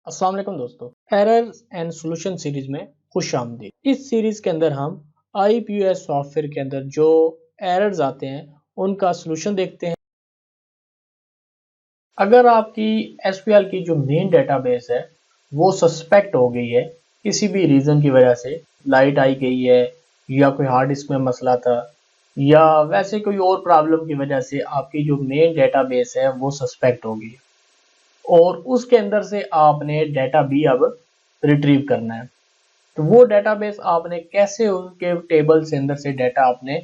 अस्सलाम वालेकुम दोस्तों, एरर्स एंड सॉल्यूशन सीरीज में खुश आमदीद। इस सीरीज के अंदर हम IPS सॉफ्टवेयर के अंदर जो एरर्स आते हैं उनका सॉल्यूशन देखते हैं। अगर आपकी SQL की जो मेन डेटाबेस है वो सस्पेक्ट हो गई है किसी भी रीज़न की वजह से, लाइट आई गई है या कोई हार्ड डिस्क में मसला था या वैसे कोई और प्रॉब्लम की वजह से आपकी जो मेन डेटाबेस है वो सस्पेक्ट हो गई है और उसके अंदर से आपने डाटा भी अब रिट्रीव करना है। तो वो डेटाबेस आपने कैसे उनके टेबल से अंदर से डाटा आपने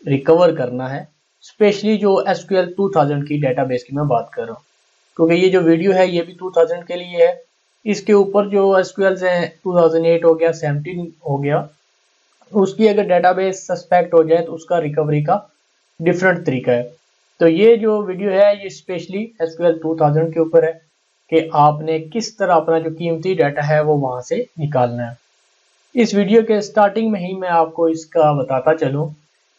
रिकवर करना है, स्पेशली जो SQL 2000 की डेटाबेस की मैं बात कर रहा हूँ, क्योंकि ये जो वीडियो है ये भी 2000 के लिए है। इसके ऊपर जो SQL है 2008 हो गया, 17 हो गया, उसकी अगर डेटाबेस सस्पेक्ट हो जाए तो उसका रिकवरी का डिफरेंट तरीका है। तो ये जो वीडियो है ये स्पेशली SQL 2000 के ऊपर है कि आपने किस तरह अपना जो कीमती डाटा है वो वहां से निकालना है। इस वीडियो के स्टार्टिंग में ही मैं आपको इसका बताता चलूं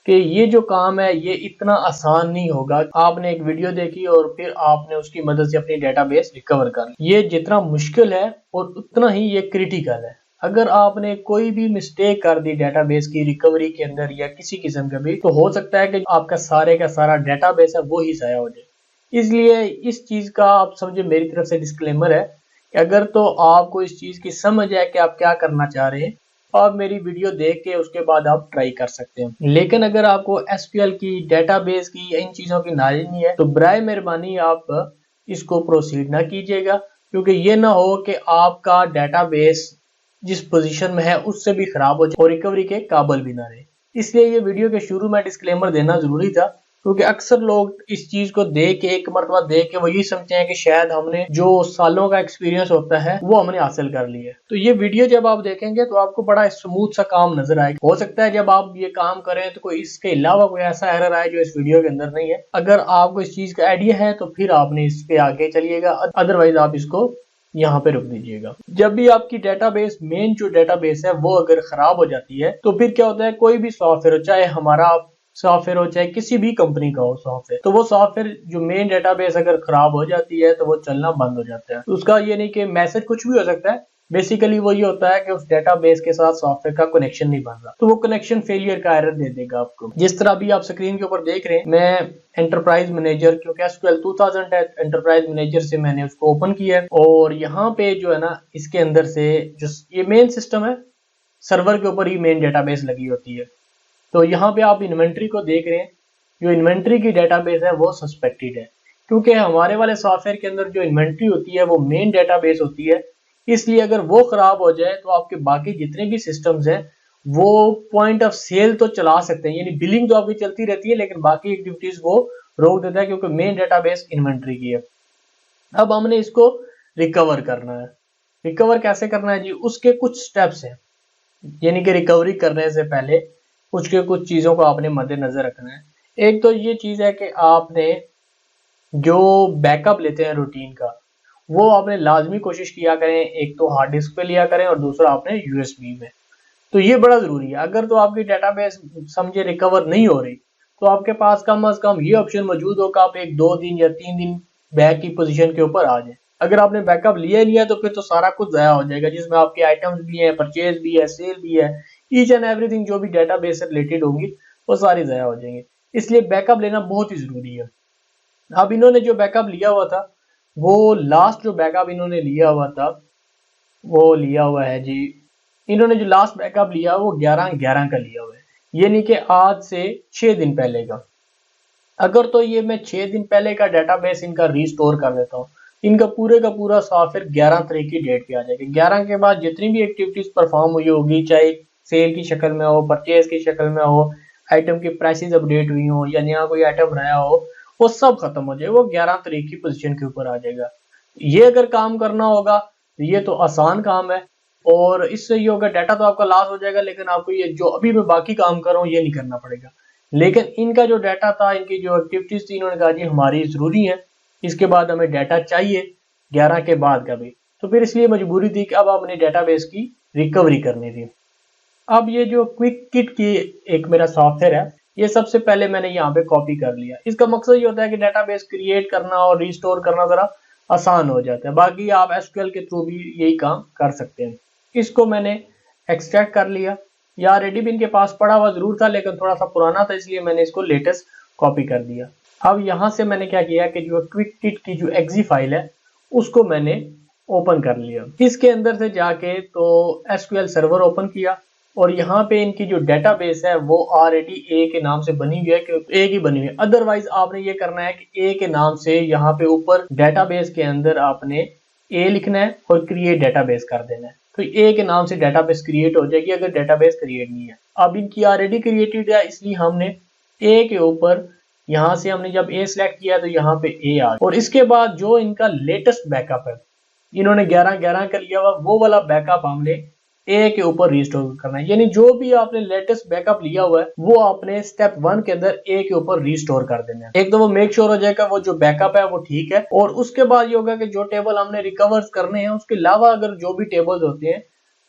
कि ये जो काम है ये इतना आसान नहीं होगा। आपने एक वीडियो देखी और फिर आपने उसकी मदद से अपनी डेटाबेस रिकवर कर ली। ये जितना मुश्किल है और उतना ही ये क्रिटिकल है। अगर आपने कोई भी मिस्टेक कर दी डेटाबेस की रिकवरी के अंदर या किसी किस्म का भी, तो हो सकता है कि आपका सारे का सारा डेटाबेस है वो ही ज़ाया हो जाए। इसलिए इस चीज का आप समझे, मेरी तरफ से डिस्क्लेमर है कि अगर तो आपको इस चीज की समझ है कि आप क्या करना चाह रहे हैं, आप मेरी वीडियो देख के उसके बाद आप ट्राई कर सकते हैं। लेकिन अगर आपको SQL की डेटाबेस की इन चीजों की नॉलेज नहीं है तो बराए मेहरबानी आप इसको प्रोसीड ना कीजिएगा, क्योंकि ये ना हो कि आपका डेटाबेस जिस पोजीशन में है उससे भी खराब हो जाए और रिकवरी के काबिल भी ना रहे। इसलिए ये वीडियो के शुरू में डिस्क्लेमर देना जरूरी था, क्योंकि अक्सर लोग इस चीज को देख के, एक मरतबा देख के वो यही समझते हैं कि शायद हमने जो सालों का एक्सपीरियंस होता है वो हमने हासिल कर लिया है। तो ये वीडियो जब आप देखेंगे तो आपको बड़ा स्मूथ सा काम नजर आएगा। हो सकता है जब आप ये काम करें तो कोई इसके अलावा कोई ऐसा एरर आए जो इस वीडियो के अंदर नहीं है। अगर आपको इस चीज का आइडिया है तो फिर आपने इस पे आगे चलिएगा, अदरवाइज आप इसको यहाँ पे रुक दीजिएगा। जब भी आपकी डेटाबेस, मेन जो डेटाबेस है वो अगर खराब हो जाती है तो फिर क्या होता है, कोई भी सॉफ्टवेयर हो, चाहे हमारा सॉफ्टवेयर हो चाहे किसी भी कंपनी का हो सॉफ्टवेयर, तो वो सॉफ्टवेयर जो मेन डेटाबेस अगर खराब हो जाती है तो वो चलना बंद हो जाता है। तो उसका ये नहीं कि मैसेज कुछ भी हो सकता है, बेसिकली वो ये होता है कि उस डेटाबेस के साथ सॉफ्टवेयर का कनेक्शन नहीं बन रहा, तो वो कनेक्शन फेलियर का एरर दे देगा आपको। जिस तरह भी आप स्क्रीन के ऊपर देख रहे हैं, मैं एंटरप्राइज मैनेजर, क्योंकि SQL 2000 है, एंटरप्राइज मैनेजर से मैंने उसको ओपन किया है और यहाँ पे जो है ना, इसके अंदर से जो ये मेन सिस्टम है, सर्वर के ऊपर ही मेन डेटाबेस लगी होती है। तो यहाँ पे आप इन्वेंट्री को देख रहे हैं, जो इन्वेंट्री की डेटाबेस है वो सस्पेक्टेड है, क्योंकि हमारे वाले सॉफ्टवेयर के अंदर जो इन्वेंट्री होती है वो मेन डेटाबेस होती है। इसलिए अगर वो खराब हो जाए तो आपके बाकी जितने भी सिस्टम्स हैं वो पॉइंट ऑफ सेल तो चला सकते हैं, यानी बिलिंग तो आपकी चलती रहती है, लेकिन बाकी एक्टिविटीज वो रोक देता है, क्योंकि मेन डेटाबेस इन्वेंट्री की है। अब हमने इसको रिकवर करना है। रिकवर कैसे करना है जी, उसके कुछ स्टेप्स हैं, यानी कि रिकवरी करने से पहले कुछ चीज़ों को आपने मद्देनजर रखना है। एक तो ये चीज़ है कि आपने जो बैकअप लेते हैं रूटीन का, वो आपने लाजमी कोशिश किया करें, एक तो हार्ड डिस्क पे लिया करें और दूसरा आपने USB में। तो ये बड़ा ज़रूरी है। अगर तो आपकी डेटाबेस समझे रिकवर नहीं हो रही तो आपके पास कम अज़ कम ये ऑप्शन मौजूद हो कि आप 1-2 दिन या 3 दिन बैक की पोजीशन के ऊपर आ जाए। अगर आपने बैकअप लिया नहीं है तो फिर तो सारा कुछ ज़ाया हो जाएगा, जिसमें आपके आइटम्स भी हैं, परचेज भी है, सेल भी है, ईच एंड एवरीथिंग जो भी डेटाबेस से रिलेटेड होंगी वो सारी ज़ाया हो जाएंगी। इसलिए बैकअप लेना बहुत ही ज़रूरी है। अब इन्होंने जो बैकअप लिया हुआ था, वो लास्ट जो बैकअप इन्होंने लिया हुआ था वो लिया हुआ है जी, इन्होंने जो लास्ट बैकअप लिया वो 11/11 का लिया हुआ है, यानी कि आज से 6 दिन पहले का। अगर तो ये मैं 6 दिन पहले का डेटाबेस इनका रिस्टोर कर देता हूँ, इनका पूरे का पूरा सॉफ्टवेयर 11 तारीख की डेट पे आ जाएगा। 11 के बाद जितनी भी एक्टिविटीज परफॉर्म हुई होगी, चाहे सेल की शक्ल में हो, परचेज की शक्ल में हो, आइटम की प्राइसेस अपडेट हुई हो या नया कोई आइटम नया हो, वो सब खत्म हो जाएगा, वो 11 तारीख की पोजीशन के ऊपर आ जाएगा। ये अगर काम करना होगा तो ये तो आसान काम है, और इससे ये होगा डाटा तो आपका लॉस हो जाएगा, लेकिन आपको ये जो अभी मैं बाकी काम कर रहा हूँ ये नहीं करना पड़ेगा। लेकिन इनका जो डाटा था, इनकी जो एक्टिविटीज थी, इन्होंने कहा जी हमारी जरूरी है, इसके बाद हमें डाटा चाहिए 11 के बाद का भी, तो फिर इसलिए मजबूरी थी कि अब अपने डेटाबेस की रिकवरी करनी थी। अब ये जो क्विक किट की एक मेरा सॉफ्टवेयर है, ये सबसे पहले मैंने यहाँ पे कॉपी कर लिया। इसका मकसद ये होता है कि डेटाबेस क्रिएट करना और रिस्टोर करना जरा आसान हो जाता है। बाकी आप एसक्यूएल के थ्रू भी यही काम कर सकते हैं। इसको मैंने एक्सट्रैक्ट कर लिया, या रेडी भी इनके पास पड़ा हुआ जरूर था लेकिन थोड़ा सा पुराना था, इसलिए मैंने इसको लेटेस्ट कॉपी कर दिया। अब यहाँ से मैंने क्या किया कि जो क्विक की जो एक्जी फाइल है उसको मैंने ओपन कर लिया। इसके अंदर से जाके तो एसक्यूएल सर्वर ओपन किया, और यहाँ पे इनकी जो डेटाबेस है वो ऑलरेडी ए के नाम से बनी हुई है, कि ए की बनी हुई है। अदरवाइज आपने ये करना है कि ए के नाम से यहाँ पे ऊपर डेटाबेस के अंदर आपने ए लिखना है और क्रिएट डेटाबेस कर देना है, तो ए के नाम से डेटाबेस क्रिएट हो जाएगी अगर डेटाबेस क्रिएट नहीं है। अब इनकी ऑलरेडी क्रिएटेड है, इसलिए हमने ए के ऊपर यहाँ से हमने जब ए सिलेक्ट किया तो यहाँ पे ए आ गया। और इसके बाद जो इनका लेटेस्ट बैकअप है, इन्होंने 11 कर लिया हुआ, वो वाला बैकअप हमने ए के ऊपर रिस्टोर करना है। यानी जो भी आपने लेटेस्ट बैकअप लिया हुआ है वो आपने स्टेप 1 के अंदर ए के ऊपर रिस्टोर कर देना है। एक तो वो मेक श्योर हो जाएगा वो जो बैकअप है वो ठीक है, और उसके बाद ये होगा कि जो टेबल हमने रिकवर करने हैं उसके अलावा अगर जो भी टेबल्स होते हैं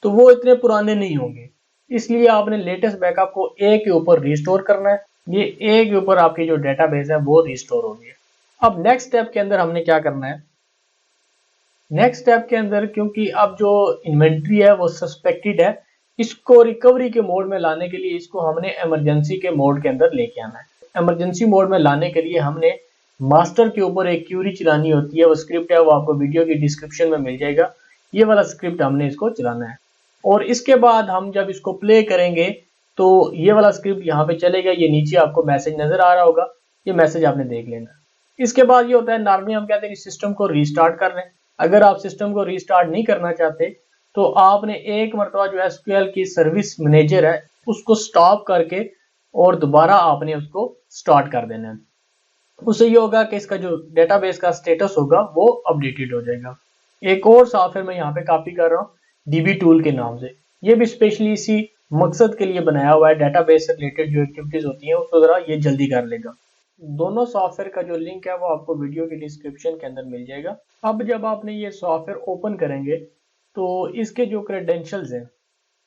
तो वो इतने पुराने नहीं होंगे, इसलिए आपने लेटेस्ट बैकअप को ए के ऊपर रिस्टोर करना है। ये ए के ऊपर आपकी जो डेटाबेस है वो रिस्टोर हो गई। अब नेक्स्ट स्टेप के अंदर हमने क्या करना है, नेक्स्ट स्टेप के अंदर क्योंकि अब जो इन्वेंट्री है वो सस्पेक्टेड है, इसको रिकवरी के मोड में लाने के लिए इसको हमने इमरजेंसी के मोड के अंदर लेके आना है। इमरजेंसी मोड में लाने के लिए हमने मास्टर के ऊपर एक क्यूरी चलानी होती है, वो स्क्रिप्ट है वो आपको वीडियो की डिस्क्रिप्शन में मिल जाएगा। ये वाला स्क्रिप्ट हमने इसको चलाना है, और इसके बाद हम जब इसको प्ले करेंगे तो ये वाला स्क्रिप्ट यहाँ पे चलेगा। ये नीचे आपको मैसेज नजर आ रहा होगा, ये मैसेज आपने देख लेना। इसके बाद ये होता है, नॉर्मली हम कहते हैं कि सिस्टम को रीस्टार्ट कर लें। अगर आप सिस्टम को रीस्टार्ट नहीं करना चाहते तो आपने एक मरतबा जो एसक्यूएल की सर्विस मैनेजर है उसको स्टॉप करके और दोबारा आपने उसको स्टार्ट कर देना है। उससे ये होगा कि इसका जो डेटाबेस का स्टेटस होगा वो अपडेटेड हो जाएगा। एक और सॉफ्टवेयर मैं यहाँ पे कॉपी कर रहा हूँ डीबी टूल के नाम से, ये भी स्पेशली इसी मकसद के लिए बनाया हुआ है। डेटाबेस से रिलेटेड जो एक्टिविटीज होती हैं उसको जरा ये जल्दी कर लेगा। दोनों सॉफ्टवेयर का जो लिंक है वो आपको वीडियो की डिस्क्रिप्शन के अंदर मिल जाएगा। अब जब आपने ये सॉफ्टवेयर ओपन करेंगे तो इसके जो क्रेडेंशियल्स हैं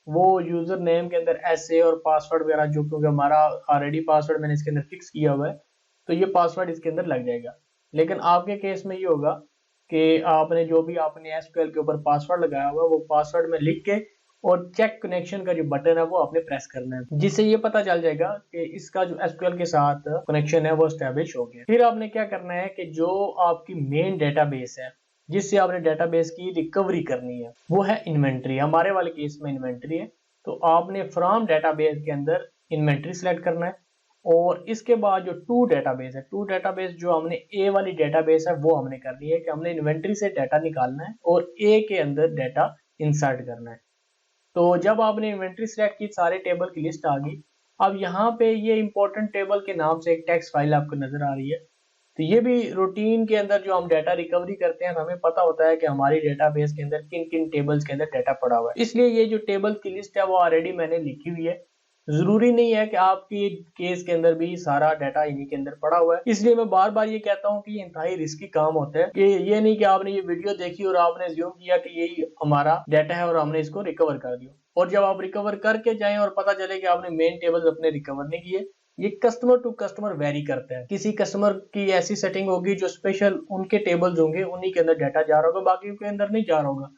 वो यूजर नेम के अंदर ऐसे और पासवर्ड वगैरह, जो क्योंकि हमारा ऑलरेडी पासवर्ड मैंने इसके अंदर फिक्स किया हुआ है तो ये पासवर्ड इसके अंदर लग जाएगा। लेकिन आपके केस में ये होगा कि आपने जो भी आपने एसक्यूएल के ऊपर पासवर्ड लगाया हुआ है वो पासवर्ड में लिख के और चेक कनेक्शन का जो बटन है वो आपने प्रेस करना है, जिससे ये पता चल जाएगा कि इसका जो एसक्यूएल के साथ कनेक्शन है वो एस्टैब्लिश हो गया। फिर आपने क्या करना है कि जो आपकी मेन डेटाबेस है जिससे आपने डेटाबेस की रिकवरी करनी है वो है इन्वेंट्री। हमारे वाले केस में इन्वेंट्री है, तो आपने फ्रॉम डेटाबेस के अंदर इन्वेंट्री सेलेक्ट करना है। और इसके बाद जो टू डेटाबेस जो हमने ए वाली डेटाबेस है वो हमने करनी है कि हमने इन्वेंट्री से डाटा निकालना है और ए के अंदर डाटा इंसर्ट करना है। तो जब आपने इन्वेंट्री सेलेक्ट की सारे टेबल की लिस्ट आ गई। अब यहाँ पे ये इंपॉर्टेंट टेबल के नाम से एक टेक्स्ट फाइल आपको नजर आ रही है, तो ये भी रूटीन के अंदर जो हम डाटा रिकवरी करते हैं हमें पता होता है कि हमारी डेटाबेस के अंदर किन किन टेबल्स के अंदर डाटा पड़ा हुआ है, इसलिए ये जो टेबल की लिस्ट है वो ऑलरेडी मैंने लिखी हुई है। जरूरी नहीं है कि आपकी केस के अंदर भी सारा डाटा इन्हीं के अंदर पड़ा हुआ है, इसलिए मैं बार बार ये कहता हूँ कि इंतहाई रिस्की काम होता है। कि ये नहीं कि आपने ये वीडियो देखी और आपने ज्यूम किया कि यही हमारा डाटा है और हमने इसको रिकवर कर दिया, और जब आप रिकवर करके जाएं और पता चले कि आपने मेन टेबल्स अपने रिकवर नहीं किए। ये कस्टमर टू कस्टमर वेरी करता है, किसी कस्टमर की ऐसी सेटिंग होगी जो स्पेशल उनके टेबल्स होंगे उन्हीं के अंदर डाटा जा रहा होगा, बाकी के अंदर नहीं जा रहा होगा।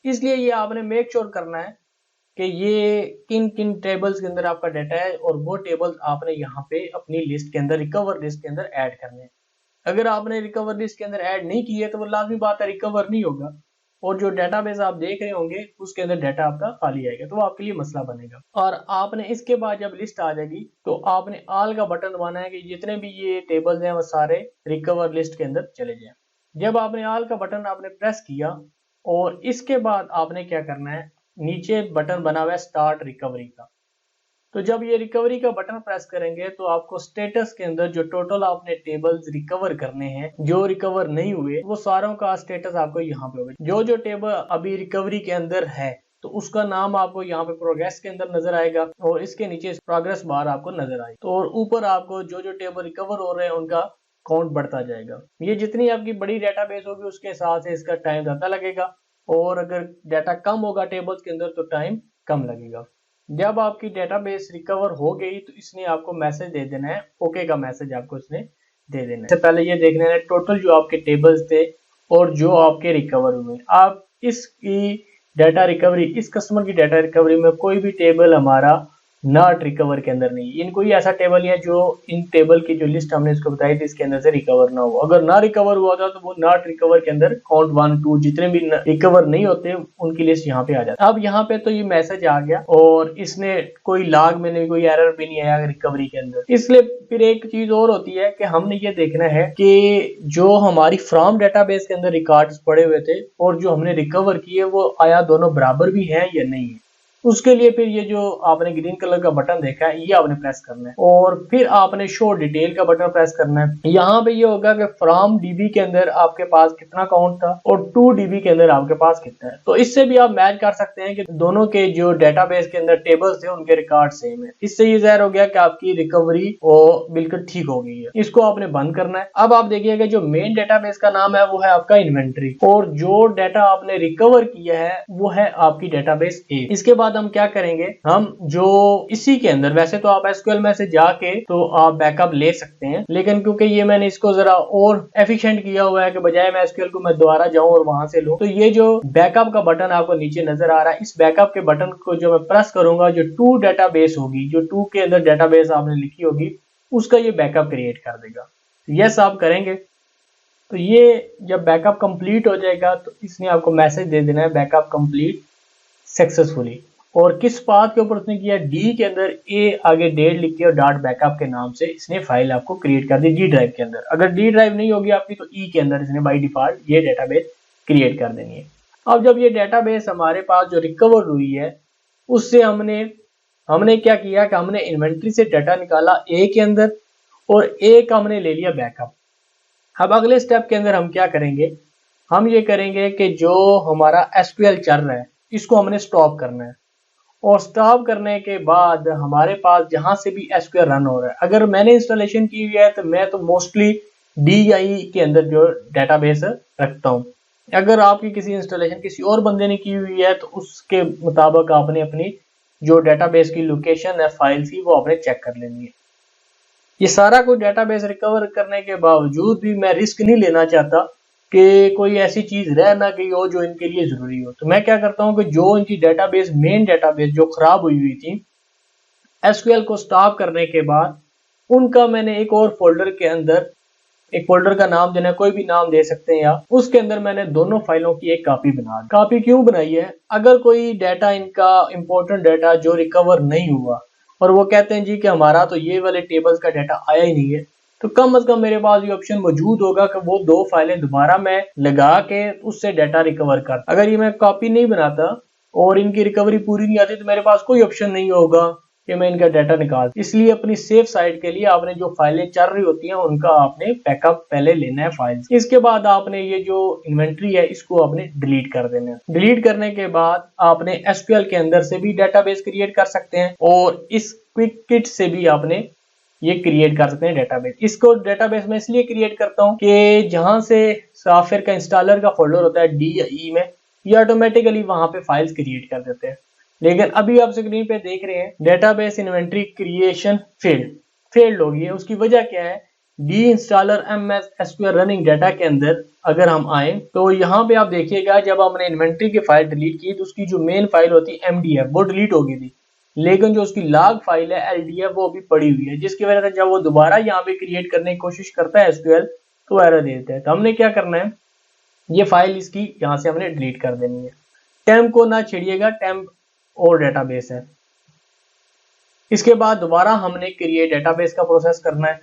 इसलिए ये आपने मेक श्योर करना है कि ये किन किन टेबल्स के अंदर आपका डाटा है और वो टेबल्स आपने यहाँ पे अपनी लिस्ट के अंदर रिकवर लिस्ट के अंदर ऐड करने हैं। अगर आपने रिकवर लिस्ट के अंदर ऐड नहीं किए तो वो लाजमी बात है रिकवर नहीं होगा, और जो डेटाबेस आप देख रहे होंगे उसके अंदर डाटा आपका खाली आएगा, तो वो आपके लिए मसला बनेगा। और आपने इसके बाद जब लिस्ट आ जाएगी तो आपने ऑल का बटन दबाना है कि जितने भी ये टेबल्स हैं वो सारे रिकवर लिस्ट के अंदर चले जाएं। जब आपने ऑल का बटन आपने प्रेस किया और इसके बाद आपने क्या करना है, नीचे बटन बना हुआ है स्टार्ट रिकवरी का, तो जब ये रिकवरी का बटन प्रेस करेंगे तो आपको स्टेटस के अंदर जो टोटल आपने टेबल्स रिकवर करने हैं जो रिकवर नहीं हुए वो सारों का स्टेटस आपको यहाँ पे होगा। जो जो टेबल अभी रिकवरी के अंदर है तो उसका नाम आपको यहाँ पे प्रोग्रेस के अंदर नजर आएगा और इसके नीचे प्रोग्रेस बार आपको नजर आएगी। तो और ऊपर आपको जो जो टेबल रिकवर हो रहे हैं उनका काउंट बढ़ता जाएगा। ये जितनी आपकी बड़ी डेटाबेस होगी उसके हिसाब से इसका टाइम ज्यादा लगेगा, और अगर डाटा कम होगा टेबल्स के अंदर तो टाइम कम लगेगा। जब आपकी डेटाबेस रिकवर हो गई तो इसने आपको मैसेज दे देना है, ओके का मैसेज आपको इसने दे देना है। इससे पहले ये देख लेना है टोटल जो आपके टेबल्स थे और जो आपके रिकवर हुए, आप इसकी डाटा रिकवरी, इस कस्टमर की डाटा रिकवरी में कोई भी टेबल हमारा नॉट रिकवर के अंदर नहीं है। कोई ऐसा टेबल है जो इन टेबल की जो लिस्ट हमने इसको बताई थी इसके अंदर से रिकवर ना हो। अगर ना रिकवर हुआ था तो वो नॉट रिकवर के अंदर काउंट 1 2 जितने भी रिकवर नहीं होते उनकी लिस्ट यहाँ पे आ जाती। अब यहाँ पे तो ये मैसेज आ गया और इसने कोई लॉग में नहीं, कोई एरर भी नहीं आया रिकवरी के अंदर। इसलिए फिर एक चीज और होती है कि हमने ये देखना है कि जो हमारी फ्रॉम डेटाबेस के अंदर रिकॉर्ड्स पड़े हुए थे और जो हमने रिकवर किए वो आया दोनों बराबर भी हैं या नहीं है। उसके लिए फिर ये जो आपने ग्रीन कलर का बटन देखा है ये आपने प्रेस करना है और फिर आपने शो डिटेल का बटन प्रेस करना है। यहाँ पे ये होगा कि फ्रॉम डीबी के अंदर आपके पास कितना काउंट था और 2 डीबी के अंदर आपके पास कितना है। तो इससे भी आप मैच कर सकते हैं कि दोनों के जो डेटाबेस के अंदर टेबल्स थे उनके रिकॉर्ड सेम है। इससे ये जाहिर हो गया कि आपकी रिकवरी वो बिल्कुल ठीक हो गई है। इसको आपने बंद करना है। अब आप देखिएगा जो मेन डेटाबेस का नाम है वो है आपका इन्वेंट्री और जो डाटा आपने रिकवर किया है वो है आपकी डेटाबेस ए। इसके बाद हम क्या करेंगे, हम जो इसी के अंदर, वैसे तो आप एसक्यूएल में से जाके तो आप बैकअप ले सकते हैं, लेकिन क्योंकि ये मैंने इसको जरा और एफिशिएंट किया हुआ है कि बजाय मैं एसक्यूएल को मैं दोबारा जाऊं और वहां से लूं, तो ये जो बैकअप का बटन आपको नीचे नजर आ रहा है, इस बैकअप के बटन को जो मैं प्रेस करूंगा, जो 2 डेटाबेस होगी, जो 2 के अंदर डेटाबेस आपने लिखी होगी उसका ये बैकअप क्रिएट कर देगा। यस आप करेंगे तो ये जब बैकअप कंप्लीट हो जाएगा तो इसने आपको मैसेज दे देना है बैकअप कंप्लीट सक्सेसफुली। और किस पाथ के ऊपर उसने किया, डी के अंदर ए आगे डेट लिख के और डॉट बैकअप के नाम से इसने फाइल आपको क्रिएट कर दी डी ड्राइव के अंदर। अगर डी ड्राइव नहीं होगी आपकी तो ई के अंदर इसने बाय डिफॉल्ट ये डेटाबेस क्रिएट कर देनी है। अब जब ये डेटाबेस हमारे पास जो रिकवर हुई है उससे हमने क्या किया कि हमने इन्वेंट्री से डाटा निकाला ए के अंदर और ए का हमने ले लिया बैकअप। अब अगले स्टेप के अंदर हम क्या करेंगे, हम ये करेंगे कि जो हमारा एसक्यूएल चल रहा है इसको हमने स्टॉप करना है और स्टॉप करने के बाद हमारे पास जहां से भी एसक्यूएल रन हो रहा है, अगर मैंने इंस्टॉलेशन की हुई है तो मैं तो मोस्टली DI के अंदर जो डेटाबेस रखता हूं। अगर आपकी किसी इंस्टॉलेशन किसी और बंदे ने की हुई है तो उसके मुताबिक आपने अपनी जो डेटाबेस की लोकेशन है फाइल की वो आपने चेक कर लेनी है। ये सारा कुछ डेटाबेस रिकवर करने के बावजूद भी मैं रिस्क नहीं लेना चाहता कि कोई ऐसी चीज रह ना गई हो जो इनके लिए जरूरी हो। तो मैं क्या करता हूं कि जो इनकी डेटाबेस, मेन डेटाबेस जो खराब हुई थी, एसक्यूएल को स्टॉप करने के बाद उनका मैंने एक और फोल्डर के अंदर, एक फोल्डर का नाम देना, कोई भी नाम दे सकते हैं, या उसके अंदर मैंने दोनों फाइलों की एक कॉपी बना दी। कॉपी क्यों बनाई है, अगर कोई डाटा इनका इंपॉर्टेंट डाटा जो रिकवर नहीं हुआ और वो कहते हैं जी कि हमारा तो ये वाले टेबल्स का डाटा आया ही नहीं है, तो कम से कम मेरे पास ये ऑप्शन मौजूद होगा कि वो 2 फाइलें दोबारा मैं लगा के उससे डाटा रिकवर कर। अगर ये मैं कॉपी नहीं बनाता और इनकी रिकवरी पूरी नहीं आती तो मेरे पास कोई ऑप्शन नहीं होगा कि मैं इनका डाटा निकाल। इसलिए अपनी सेफ साइड के लिए आपने जो फाइलें चल रही होती हैं उनका आपने बैकअप पहले लेना है फाइल। इसके बाद आपने ये जो इन्वेंट्री है इसको आपने डिलीट कर देना है। डिलीट करने के बाद आपने एसक्यूएल के अंदर से भी डाटाबेस क्रिएट कर सकते हैं और इस क्विक किट से भी आपने ये क्रिएट कर सकते हैं डेटाबेस। इसको डेटाबेस में इसलिए क्रिएट करता हूँ कि जहां से सॉफ्टवेयर का इंस्टॉलर का फोल्डर होता है डी या ई में, ये ऑटोमेटिकली वहां पे फाइल्स क्रिएट कर देते हैं। लेकिन अभी आप स्क्रीन पे देख रहे हैं डेटाबेस इन्वेंट्री क्रिएशन फेल्ड होगी है। उसकी वजह क्या है, D installer MS SQL running data के अंदर अगर हम आए तो यहाँ पे आप देखिएगा जब हमने इन्वेंट्री की फाइल डिलीट की तो उसकी जो मेन फाइल होती है MDF वो डिलीट हो गई थी, लेकिन जो उसकी लॉग फाइल है LDF वो अभी पड़ी हुई है, जिसकी वजह से जब वो दोबारा यहाँ पे क्रिएट करने की कोशिश करता है SQL तो एरर देता है। तो हमने क्या करना है, ये फाइल इसकी यहाँ से हमने डिलीट कर देनी है। टेम्प को ना छेड़िएगा, टेम्प और डेटाबेस है। इसके बाद दोबारा हमने क्रिएट डेटाबेस का प्रोसेस करना है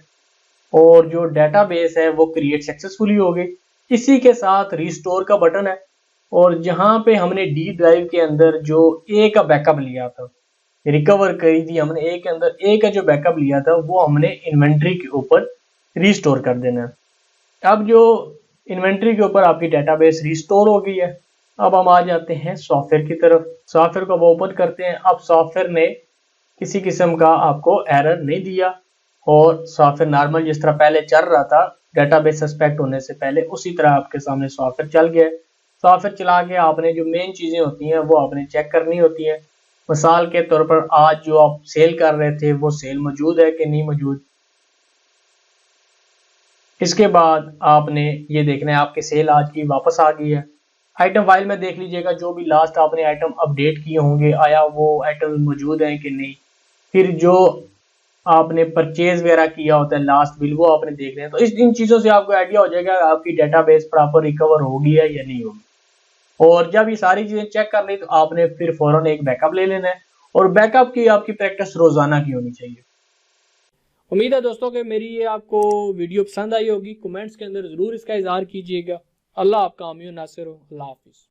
और जो डेटाबेस है वो क्रिएट सक्सेसफुली हो गई। इसी के साथ रिस्टोर का बटन है और जहां पे हमने डी ड्राइव के अंदर जो ए का बैकअप लिया था, रिकवर करी थी हमने ए के अंदर, ए का जो बैकअप लिया था वो हमने इन्वेंट्री के ऊपर रिस्टोर कर देना है। अब जो इन्वेंट्री के ऊपर आपकी डेटाबेस रिस्टोर हो गई है, अब हम आ जाते हैं सॉफ्टवेयर की तरफ। सॉफ्टवेयर को ओपन करते हैं। अब सॉफ्टवेयर ने किसी किस्म का आपको एरर नहीं दिया और सॉफ्टवेयर नॉर्मल जिस तरह पहले चल रहा था डेटाबेस सस्पेक्ट होने से पहले उसी तरह आपके सामने सॉफ्टवेयर चल गया। सॉफ्टवेयर चला के आपने जो मेन चीज़ें होती हैं वो आपने चेक करनी होती है। मिसाल के तौर पर आज जो आप सेल कर रहे थे वो सेल मौजूद है कि नहीं मौजूद, इसके बाद आपने ये देखना है आपके सेल आज की वापस आ गई है। आइटम फाइल में देख लीजिएगा जो भी लास्ट आपने आइटम अपडेट किए होंगे आया वो आइटम मौजूद हैं कि नहीं। फिर जो आपने परचेज वगैरह किया होता है लास्ट बिल वो आपने देख रहे हैं। तो इन चीज़ों से आपको आइडिया हो जाएगा आपकी डेटाबेस प्रॉपर रिकवर होगी है या नहीं होगी। और जब ये सारी चीज़ें चेक कर ली तो आपने फिर फौरन एक बैकअप ले लेना है और बैकअप की आपकी प्रैक्टिस रोजाना की होनी चाहिए। उम्मीद है दोस्तों कि मेरी ये आपको वीडियो पसंद आई होगी। कमेंट्स के अंदर ज़रूर इसका इजहार कीजिएगा। अल्लाह आपका आमीन नासिर हो। अल्लाह हाफिज़।